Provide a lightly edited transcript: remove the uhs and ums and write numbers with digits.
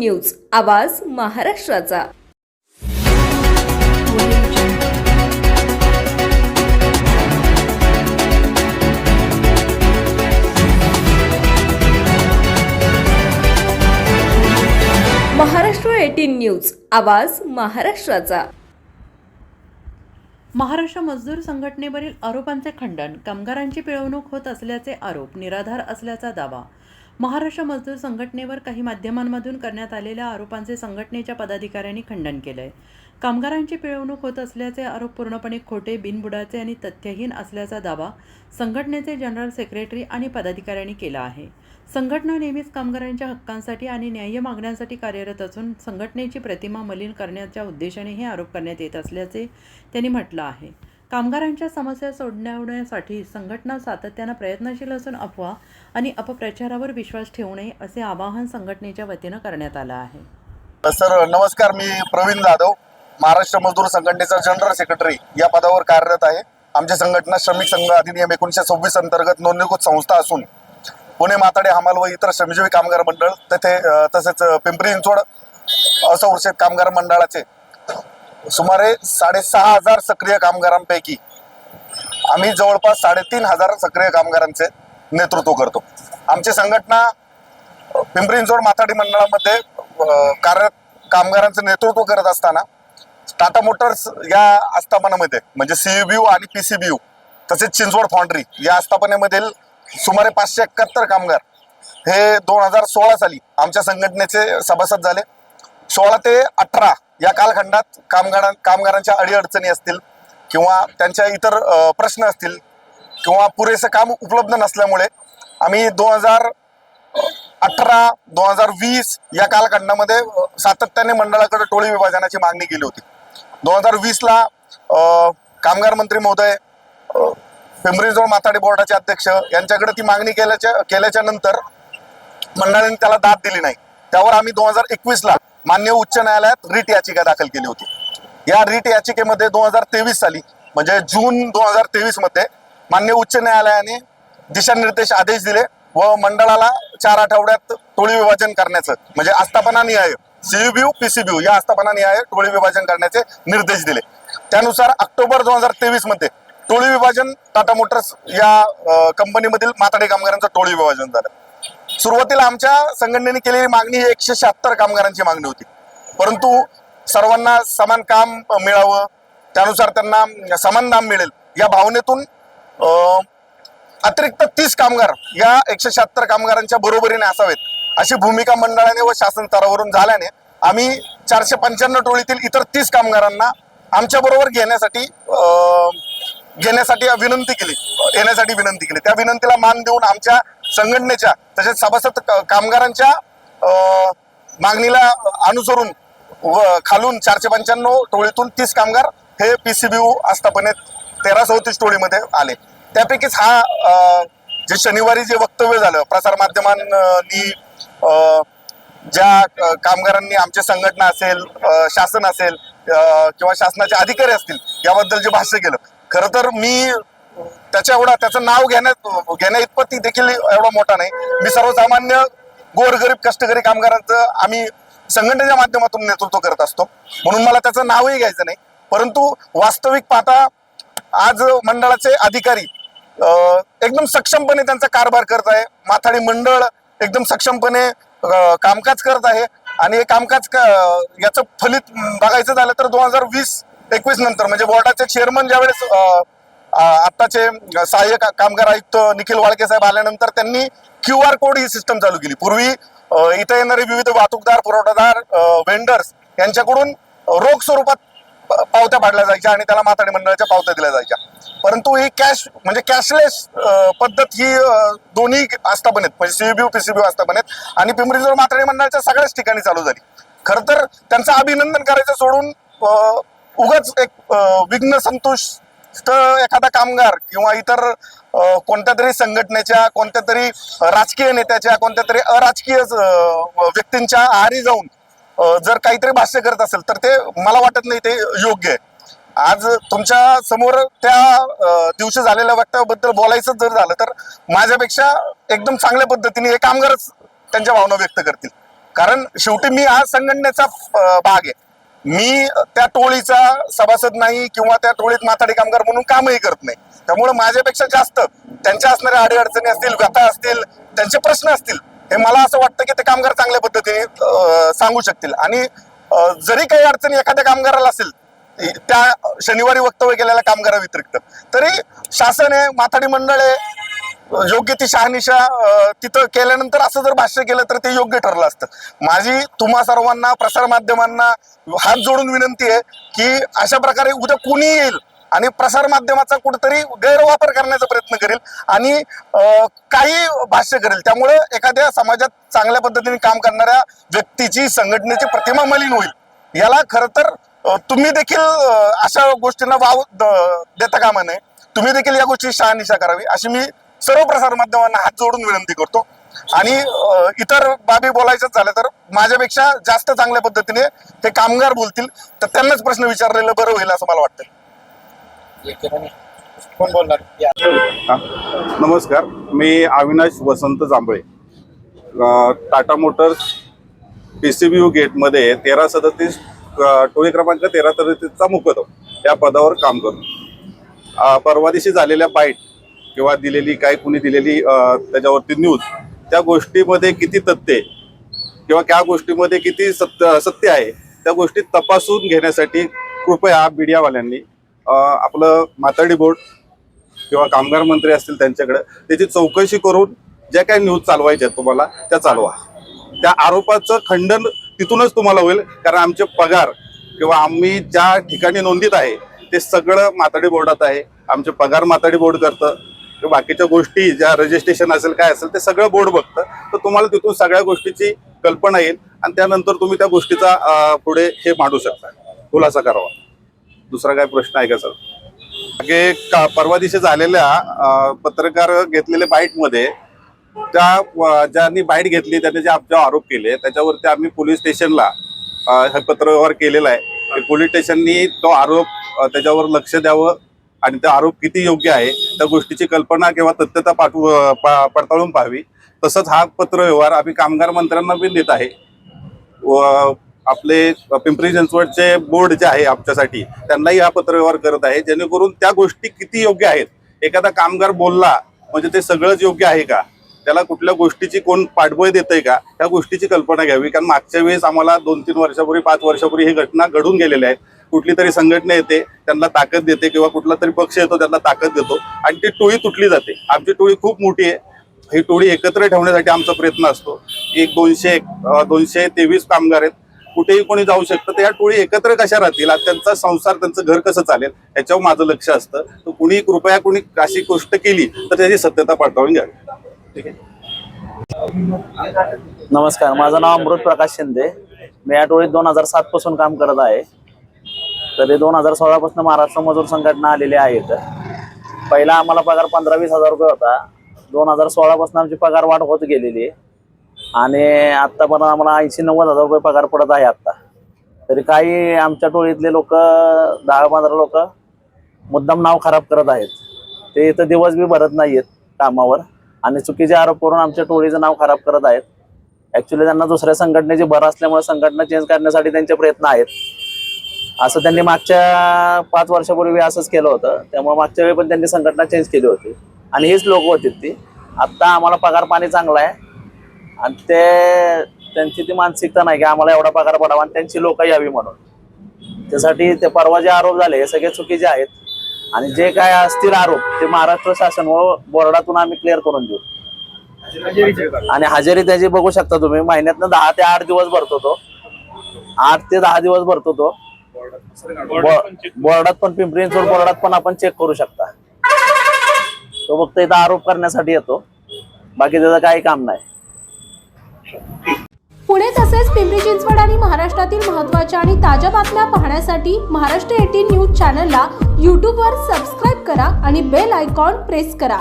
News आवाज महाराष्ट्राचा। Maharashtra 18 news आवाज महाराष्ट्राचा। महाराष्ट्र मजदूर संघटनेवरील आरोपांचे खंडन। कामगारांची पिळवणूक होत असल्याचे आरोप निराधार असल्याचा दावा। महाराष्ट्र मजदूर संघटनेवर काही माध्यमांमधून करण्यात आलेल्या आरोपांचे संघटनेच्या पदाधिकाऱ्यांनी खंडन केलंय। कामगारांची पिळवणूक होत असल्याचे आरोप पूर्णपणे खोटे, बिनबुडाचे आणि तथ्यहीन असल्याचा दावा संघटनेचे जनरल सेक्रेटरी आणि पदाधिकाऱ्यांनी केला आहे। संघटना नेहमीच कामगारांच्या हक्कांसाठी आणि न्याय्य मागण्यांसाठी कार्यरत असून संघटनेची प्रतिमा मलिन करण्याच्या उद्देशाने हे आरोप करण्यात येत असल्याचे त्यांनी म्हटलं आहे। कामगारांच्या समस्या सोडवण्यासाठी संघटना सातत्यानं प्रयत्नशील असून अफवा आणि अपप्रचारावर विश्वास ठेवू नये असे आवाहन संघटनेच्या वतीनं करण्यात आलं आहे। सर नमस्कार, मी प्रवीण जाधव, महाराष्ट्र मजदूर संघटनेचा जनरल सेक्रेटरी या पदावर कार्यरत आहे। आमची संघटना श्रमिक संघ अधिनियम 1926 अंतर्गत नोंदणीकृत संस्था असून पुणे, माथाडी, हमाल व इतर श्रमजीवी कामगार मंडळ तसेच पिंपरी चिंचवड असंघटित कामगार मंडळाचे सुमारे 6,500 सक्रिय कामगारांपैकी आम्ही जवळपास 3,500 सक्रिय कामगारांचे नेतृत्व करतो। आमची संघटना पिंपरी चिंचवड माथाडी मंडळामध्ये कार्यरत कामगारांचं नेतृत्व करत असताना टाटा मोटर्स या आस्थापनामध्ये म्हणजे CUBU आणि PCBU तसेच चिंचवड फाउंड्री या आस्थापनेमधील सुमारे 571 कामगार हे 2016 साली आमच्या संघटनेचे सभासद झाले। 16 ते 18 या कालखंडात कामगारांच्या अडीअडचणी असतील किंवा त्यांच्या इतर प्रश्न असतील किंवा पुरेसे काम उपलब्ध नसल्यामुळे आम्ही 2018, 2020 या कालखंडामध्ये सातत्याने मंडळाकडे टोळी विभाजनाची मागणी केली होती। 2020ला कामगार मंत्री महोदय, पिंपरी चिंचवड माथाडी बोर्डाचे अध्यक्ष यांच्याकडे ती मागणी केल्याच्या नंतर मंडळाने त्याला दाद दिली नाही। त्यावर आम्ही 2021ला मान्य उच्च न्यायालयात रिट याचिका दाखल केली होती। या रिट याचिकेमध्ये 2023 साली म्हणजे जून 2023 मध्ये मान्य उच्च न्यायालयाने दिशानिर्देश आदेश दिले व मंडळाला 4 आठवड्यात टोळी विभाजन करण्याचं म्हणजे आस्थापना निहाय CUBU PCBU या आस्थापना निहाय टोळी विभाजन करण्याचे निर्देश दिले। त्यानुसार ऑक्टोबर 2023 मध्ये टोळी विभाजन टाटा मोटर्स या कंपनीमधील माथाडी कामगारांचं टोळी विभाजन झालं। सुरुवातीला आमच्या संघटनेने केलेली मागणी ही 176 कामगारांची मागणी होती, परंतु सर्वांना समान काम मिळावं, त्यानुसार त्यांना समान दाम मिळेल या भावनेतून अतिरिक्त 30 कामगार या 176 कामगारांच्या बरोबरीने असावेत अशी भूमिका मंडळाने व शासन स्तरावरून झाल्याने आम्ही 495 टोळीतील इतर 30 कामगारांना आमच्या बरोबर येण्यासाठी विनंती केली। त्या विनंतीला मान देऊन आमच्या संघटनेच्या तसेच सभासद कामगारांच्या मागणीला अनुसरून व खालून 495 टोळीतून 30 कामगार हे PCBU आस्थापनेत 1334 टोळीमध्ये आले। त्यापैकीच जे शनिवारी जे वक्तव्य झालं प्रसार माध्यमांनी, ज्या कामगारांनी आमची संघटना असेल, शासन असेल किंवा शासनाचे अधिकारी असतील याबद्दल जे भाष्य केलं, खरं तर मी त्याचं नाव घेण्या इतपत देखील एवढा मोठा नाही। मी सर्वसामान्य गोरगरीब कष्टकरी कामगारांचं आम्ही संघटनेच्या माध्यमातून नेतृत्व करत असतो, म्हणून मला त्याचं नावही घ्यायचं नाही। परंतु वास्तविक पाहता आज मंडळाचे अधिकारी एकदम सक्षमपणे त्यांचा कारभार करत आहे। माथाडी मंडळ एकदम सक्षमपणे कामकाज करत आहे आणि हे कामकाज याचं फलित बघायचं झालं तर 2020-21 नंतर म्हणजे बोर्डाचे चेअरमन ज्यावेळेस आत्ताचे सहाय्यक कामगार आयुक्त निखिल वाळके साहेब आल्यानंतर त्यांनी QR कोड ही सिस्टम चालू केली। पूर्वी इथे येणारे विविध वाहतूकदार, पुरवठादार, वेंडर्स यांच्याकडून रोख स्वरूपात पावत्या पाडल्या जायच्या आणि त्याला माथाडी मंडळाच्या पावत्या दिल्या जायच्या, परंतु ही कॅशलेस पद्धत ही दोन्ही आस्थापनेत म्हणजे CUBU PCBU आस्थापनेत आणि पिंपरी चिंचवड माथाडी मंडळाच्या सगळ्याच ठिकाणी चालू झाली। खरं तर त्यांचं अभिनंदन करायचं सोडून उगाच एक विघ्न संतुष्ट एखादा कामगार किंवा इतर कोणत्या तरी संघटनेच्या, कोणत्या तरी राजकीय नेत्याच्या, कोणत्या तरी अराजकीय व्यक्तींच्या आहारी जाऊन जर काहीतरी भाष्य करत असेल तर ते मला वाटत नाही ते योग्य आहे। आज तुमच्या समोर त्या दिवशी झालेल्या वक्तव्याबद्दल बोलायचं जर झालं तर माझ्यापेक्षा एकदम चांगल्या पद्धतीने हे कामगारच त्यांच्या भावना व्यक्त करतील। कारण शेवटी मी हा संघटनेचा भाग आहे. मी त्या टोळीचा सभासद नाही किंवा त्या टोळीत माथाडी कामगार म्हणून कामही करत नाही. त्यामुळे माझ्यापेक्षा जास्त त्यांच्या असणाऱ्या अडीअडचणी असतील, व्यथा असतील, त्यांचे प्रश्न असतील, हे मला असं वाटतं की ते कामगार चांगल्या पद्धतीने सांगू शकतील. आणि जरी काही अडचणी एखाद्या कामगाराला असेल त्या शनिवारी वक्तव्य केलेल्या कामगाराव्यतिरिक्त, तरी शासन आहे, माथाडी मंडळ आहे, योग्य ती शहानिशा तिथं केल्यानंतर असं जर भाष्य केलं तर ते योग्य ठरलं असतं. माझी तुम्हा सर्वांना, प्रसार माध्यमांना हात जोडून विनंती आहे की अशा प्रकारे उद्या कुणी येईल आणि प्रसार माध्यमाचा कुठेतरी गैरवापर करण्याचा प्रयत्न करेल आणि काही भाष्य करेल. त्यामुळे एखाद्या समाजात चांगल्या पद्धतीने काम करणाऱ्या व्यक्तीची, संघटनेची प्रतिमा मलिन होईल. याला खरं तर तुम्ही देखील अशा गोष्टींना वाव देता कामा नये. तुम्ही देखील या गोष्टी शहानिशा करावी अशी मी सर्व प्रसार माध्यमांना हात जोडून विनंती करतो. आणि इतर बाबी बोलायचं झालं तर माझ्यापेक्षा जास्त चांगल्या पद्धतीने ते कामगार बोलतील, तर त्यांनाच प्रश्न विचारलेलं बरं होईल असं मला वाटतं. कोण बोलणार? नमस्कार, मी अविनाश वसंत जांभळे, टाटा मोटर्स PCBU गेटमध्ये 1337 टोळी क्रमांक 1337चा मुकदम या पदावर काम करतो. परवा दिवशी झालेल्या बाईट किंवा दिलेली काय कुणी दिलेली त्याच्यावरती न्यूज, त्या गोष्टीमध्ये किती तथ्य किंवा त्या गोष्टीमध्ये किती सत्य आहे त्या गोष्टी तपासून घेण्यासाठी कृपया मीडियावाल्यांनी आपलं माथाडी बोर्ड किंवा कामगार मंत्री असतील त्यांच्याकडे त्याची चौकशी करून ज्या काही न्यूज चालवायच्या आहेत तुम्हाला त्या चालवा. त्या आरोपाचं खंडन तिथूनच तुम्हाला होईल, कारण आमचे पगार किंवा आम्ही ज्या ठिकाणी नोंदीत आहे ते सगळं माथाडी बोर्डात आहे. आमचे पगार माथाडी बोर्ड करतं, बाकीच्या गोष्टी ज्या रजिस्ट्रेशन असेल काय असेल ते सगळं बोर्ड बघतं. तर तुम्हाला तिथून सगळ्या गोष्टीची कल्पना येईल आणि त्यानंतर तुम्ही त्या गोष्टीचा पुढे हे मांडू शकता, खुलासा करावा. दुसरा काय प्रश्न आहे का सर? मागे परवा दिवशी झालेल्या पत्रकार घेतलेल्या बाईटमध्ये त्या ज्यांनी बाईट घेतली त्यांनी जे आमच्यावर आरोप केले त्याच्यावरती आम्ही पोलीस स्टेशनला हे पत्रव्यवहार केलेला आहे. पोलीस स्टेशननी तो आरोप त्याच्यावर लक्ष द्यावं आणि तो आरोप किती योग्य आहे त्या गोष्टीची कल्पना किंवा तथ्यता पडताळून पाहावी. तसंच हा पत्रव्यवहार आम्ही कामगार मंत्र्यांना पण देत आहे. व आपले पिंपरी चिंचवडचे बोर्ड जे आहे आमच्यासाठी त्यांनाही हा पत्रव्यवहार करत आहे, जेणेकरून त्या गोष्टी किती योग्य आहेत. एखादा कामगार बोलला म्हणजे ते सगळंच योग्य आहे का, त्याला कुठल्या गोष्टीची कोण पाठबळ देतंय का, त्या गोष्टीची कल्पना घ्यावी. कारण मागच्या वेळेस आम्हाला 2-3 वर्षापूर्वी 5 वर्षापूर्वी ही घटना घडून गेलेल्या आहेत. कुठली तरी संघटना येते त्यांना ताकद देते किंवा कुठला तरी पक्ष येतो त्यांना ताकद देतो आणि ती टोळी तुटली जाते. आमची टोळी खूप मोठी आहे. ही टोळी एकत्र ठेवण्यासाठी आमचा प्रयत्न असतो. 223 कामगार आहेत, कुठेही कोणी जाऊ शकतं. तर या टोळी एकत्र कशा राहतील, त्यांचा संसार, त्यांचं घर कसं चालेल याच्यावर माझं लक्ष असतं. तर कुणी कृपया कुणी अशी गोष्ट केली तर त्याची सत्यता पडताळून घ्यावी. ठीक आहे. नमस्कार, माझं नाव अमृत प्रकाश शिंदे. मी या टोळीत 2007 पासून काम करत आहे. तरी 2016 पासून महाराष्ट्र मजूर संघटना आलेली आहेत. पहिला आम्हाला पगार 15-20 हजार रुपये होता. 2016 पासून आमची पगार वाढ होत गेलेली आहे आणि आत्तापर्यंत आम्हाला 80-90 हजार रुपये पगार पडत आहे आत्ता. तरी काही आमच्या टोळीतले लोक 10-15 लोक मुद्दाम नाव खराब करत आहेत. ते इथं दिवस बी भरत नाही आहेत कामावर आणि चुकीचे आरोप करून आमच्या टोळीचं नाव खराब करत आहेत. ॲक्च्युली त्यांना दुसऱ्या संघटनेची भर असल्यामुळे संघटना चेंज करण्यासाठी त्यांचे प्रयत्न आहेत. असं त्यांनी मागच्या 5 वर्षापूर्वी असंच केलं होतं. त्यामुळे मागच्या वेळी पण त्यांनी संघटना चेंज केली होती आणि हीच लोक होती ती. आत्ता आम्हाला पगार पाणी चांगला आहे आणि त्यांची ती मानसिकता नाही की आम्हाला एवढा पगार पडावा आणि त्यांची लोक यावी म्हणून. त्यासाठी ते परवा जे आरोप झाले हे सगळे चुकीचे आहेत आणि जे काय असतील आरोप ते महाराष्ट्र शासन व बोर्डातून आम्ही क्लिअर करून देऊ. आणि हजेरी त्याची बघू शकता तुम्ही, महिन्यातनं 10 ते 8 दिवस भरतो तो. 8 ते 10 दिवस भरतो तो. बोर्डात पण, पिंपरी चिंचवड बोर्डात पण आपण चेक करू शकता. तो फक्त इथं आरोप करण्यासाठी येतो, बाकी त्याचं काही काम नाही. पुणे तसेच पिंपरी चिंचवड आणि महाराष्ट्रातील महत्त्वाच्या आणि ताज्या बातम्या पाहण्यासाठी महाराष्ट्र 18 न्यूज चॅनलला यूट्यूबवर सबस्क्राईब करा आणि बेल आयकॉन प्रेस करा.